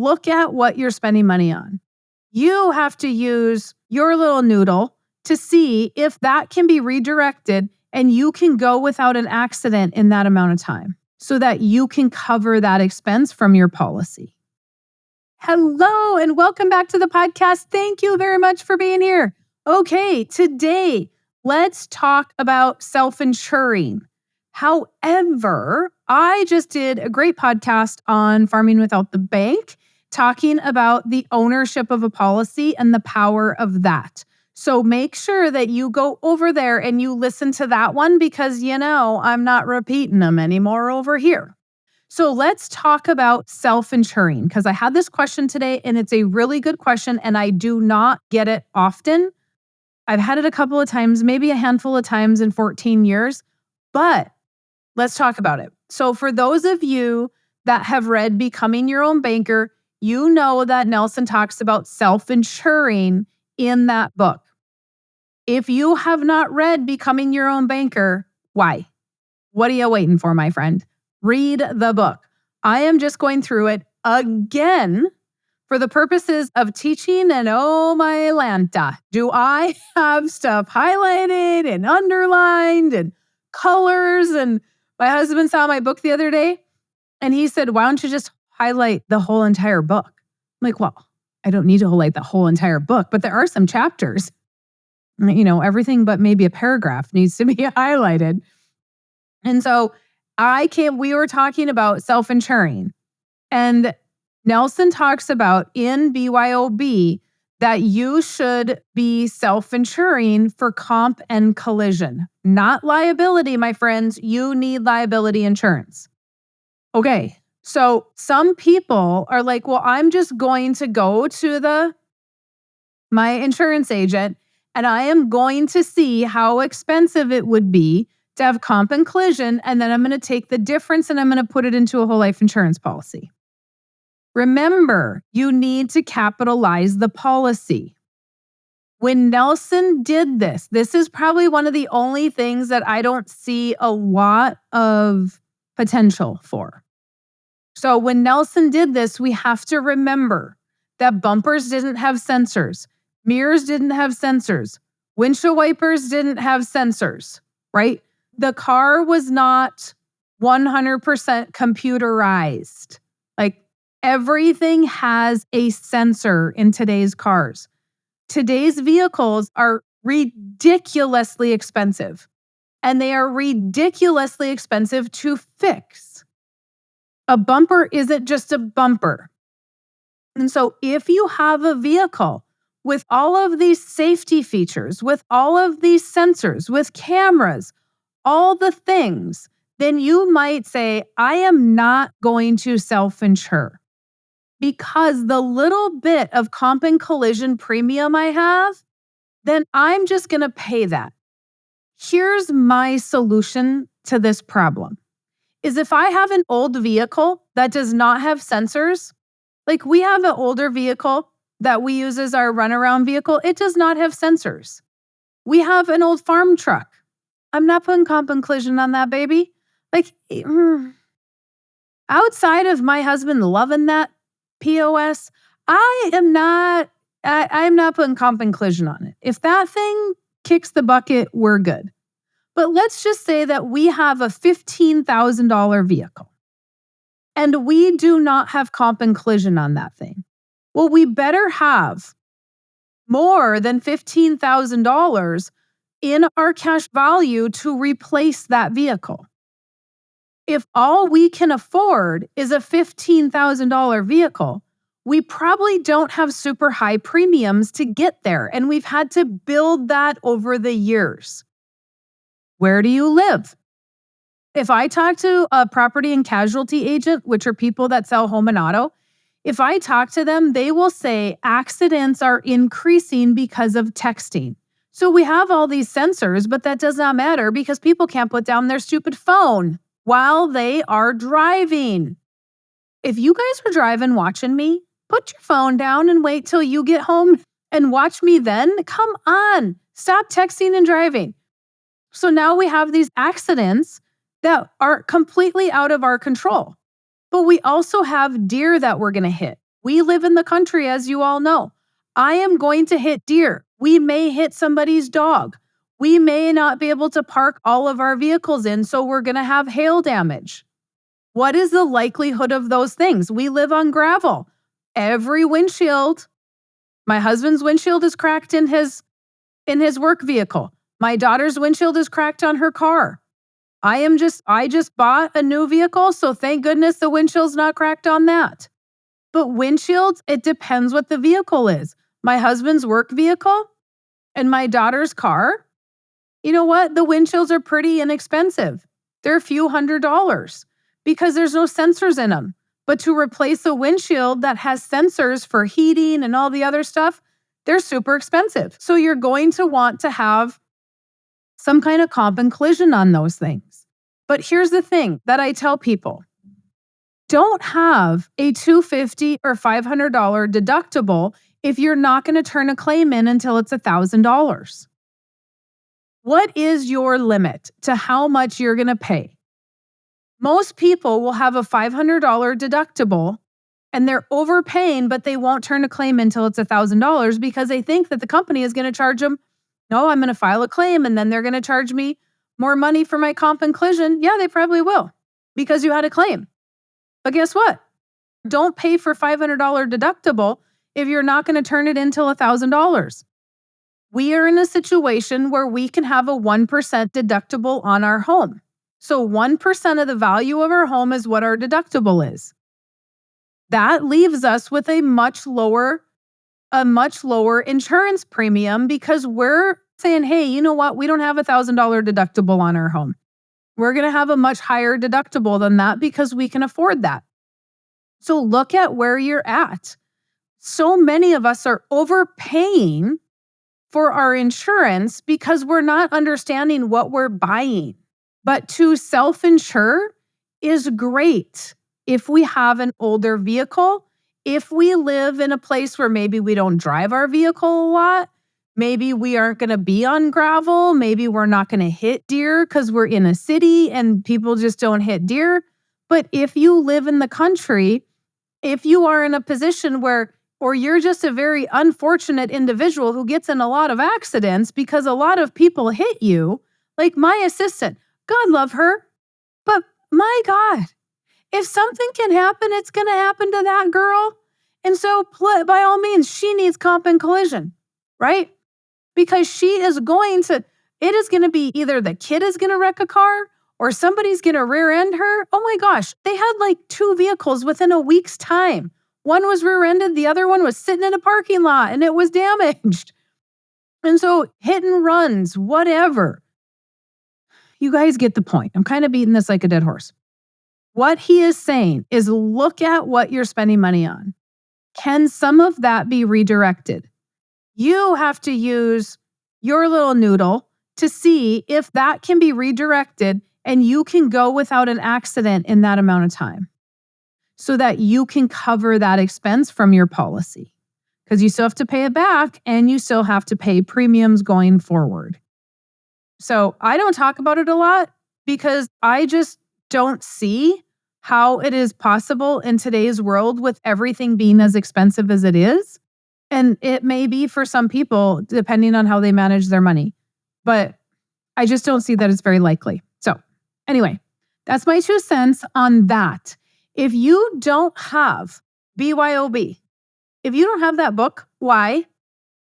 look at what you're spending money on. You have to use your little noodle to see if that can be redirected and you can go without an accident in that amount of time so that you can cover that expense from your policy. Hello, and welcome back to the podcast. Thank you very much for being here. Okay, today, let's talk about self-insuring. However, I just did a great podcast on Farming Without the Bank, talking about the ownership of a policy and the power of that. So make sure that you go over there and you listen to that one because, I'm not repeating them anymore over here. So let's talk about self-insuring because I had this question today and it's a really good question and I do not get it often. I've had it a couple of times, maybe a handful of times in 14 years, but let's talk about it. So for those of you that have read Becoming Your Own Banker, you know that Nelson talks about self-insuring in that book. If you have not read Becoming Your Own Banker, why? What are you waiting for, my friend? Read the book. I am just going through it again for the purposes of teaching, and oh my Lanta, do I have stuff highlighted and underlined and colors? And my husband saw my book the other day and he said, why don't you just highlight the whole entire book? I'm like, well, I don't need to highlight the whole entire book, but there are some chapters. Everything but maybe a paragraph needs to be highlighted. And so we were talking about self-insuring. And Nelson talks about in BYOB that you should be self-insuring for comp and collision, not liability, my friends. You need liability insurance. Okay, so some people are like, well, I'm just going to go to my insurance agent and I am going to see how expensive it would be to have comp and collision, and then I'm going to take the difference and I'm going to put it into a whole life insurance policy. Remember, you need to capitalize the policy. When Nelson did this is probably one of the only things that I don't see a lot of potential for. So when Nelson did this, we have to remember that bumpers didn't have sensors, mirrors didn't have sensors, windshield wipers didn't have sensors, right? The car was not 100% computerized. Like everything has a sensor in today's cars. Today's vehicles are ridiculously expensive, and they are ridiculously expensive to fix. A bumper isn't just a bumper. And so if you have a vehicle with all of these safety features, with all of these sensors, with cameras, all the things, then you might say, I am not going to self-insure because the little bit of comp and collision premium I have, then I'm just going to pay that. Here's my solution to this problem is if I have an old vehicle that does not have sensors, like we have an older vehicle that we use as our runaround vehicle, it does not have sensors. We have an old farm truck. I'm not putting comp and collision on that baby. Outside of my husband loving that POS, I'm not putting comp and collision on it. If that thing kicks the bucket, we're good. But let's just say that we have a $15,000 vehicle and we do not have comp and collision on that thing. Well, we better have more than $15,000 in our cash value to replace that vehicle. If all we can afford is a $15,000 vehicle, we probably don't have super high premiums to get there, and we've had to build that over the years. Where do you live? If I talk to a property and casualty agent, which are people that sell home and auto, if I talk to them, they will say accidents are increasing because of texting. So we have all these sensors, but that does not matter because people can't put down their stupid phone while they are driving. If you guys are driving watching me, put your phone down and wait till you get home and watch me then. Come on, stop texting and driving. So now we have these accidents that are completely out of our control. But we also have deer that we're going to hit. We live in the country, as you all know. I am going to hit deer. We may hit somebody's dog. We may not be able to park all of our vehicles in, so we're going to have hail damage. What is the likelihood of those things? We live on gravel. Every windshield, my husband's windshield is cracked in his work vehicle. My daughter's windshield is cracked on her car. I just bought a new vehicle, so thank goodness the windshield's not cracked on that. But windshields, it depends what the vehicle is. My husband's work vehicle and my daughter's car, you know what? The windshields are pretty inexpensive. They're a few $100s because there's no sensors in them. But to replace a windshield that has sensors for heating and all the other stuff, they're super expensive. So you're going to want to have some kind of comp and collision on those things. But here's the thing that I tell people. Don't have a $250 or $500 deductible if you're not going to turn a claim in until it's $1,000. What is your limit to how much you're going to pay? Most people will have a $500 deductible and they're overpaying, but they won't turn a claim until it's $1,000 because they think that the company is going to charge them. No, I'm going to file a claim and then they're going to charge me more money for my comp and collision. Yeah, they probably will because you had a claim. But guess what? Don't pay for $500 deductible if you're not going to turn it in till $1,000. We are in a situation where we can have a 1% deductible on our home. So 1% of the value of our home is what our deductible is. That leaves us with a much lower insurance premium because we're saying, hey, you know what? We don't have a $1,000 deductible on our home. We're going to have a much higher deductible than that because we can afford that. So look at where you're at. So many of us are overpaying for our insurance because we're not understanding what we're buying. But to self-insure is great if we have an older vehicle, if we live in a place where maybe we don't drive our vehicle a lot, maybe we aren't going to be on gravel, maybe we're not going to hit deer because we're in a city and people just don't hit deer. But if you live in the country, if you are in a position where, or you're just a very unfortunate individual who gets in a lot of accidents because a lot of people hit you, like my assistant, God love her, but my God, if something can happen, it's going to happen to that girl. And so by all means, she needs comp and collision, right? Because it is going to be either the kid is going to wreck a car or somebody's going to rear end her. Oh my gosh, they had like 2 vehicles within a week's time. One was rear-ended, the other one was sitting in a parking lot and it was damaged. And so hit and runs, whatever. You guys get the point. I'm kind of beating this like a dead horse. What he is saying is look at what you're spending money on. Can some of that be redirected? You have to use your little noodle to see if that can be redirected and you can go without an accident in that amount of time so that you can cover that expense from your policy. Because you still have to pay it back and you still have to pay premiums going forward. So I don't talk about it a lot because I just don't see how it is possible in today's world with everything being as expensive as it is. And it may be for some people, depending on how they manage their money. But I just don't see that it's very likely. So anyway, that's my 2 cents on that. If you don't have BYOB, if you don't have that book, why?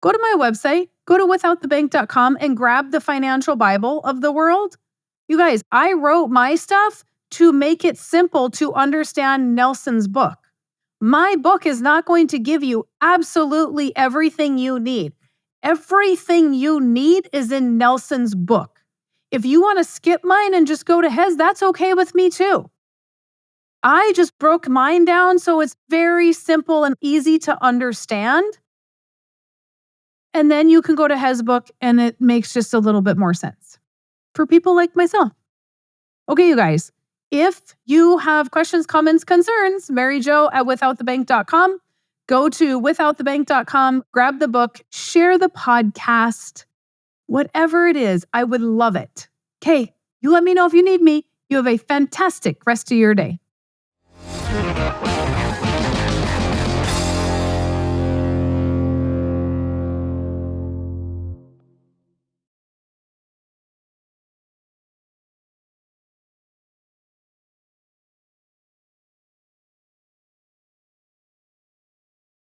Go to my website, go to withoutthebank.com and grab the financial Bible of the world. You guys, I wrote my stuff to make it simple to understand Nelson's book. My book is not going to give you absolutely everything you need. Everything you need is in Nelson's book. If you want to skip mine and just go to his, that's okay with me too. I just broke mine down so it's very simple and easy to understand. And then you can go to his book and it makes just a little bit more sense for people like myself. Okay, you guys, if you have questions, comments, concerns, Mary Jo at withoutthebank.com. Go to withoutthebank.com, grab the book, share the podcast, whatever it is. I would love it. Okay, you let me know if you need me. You have a fantastic rest of your day.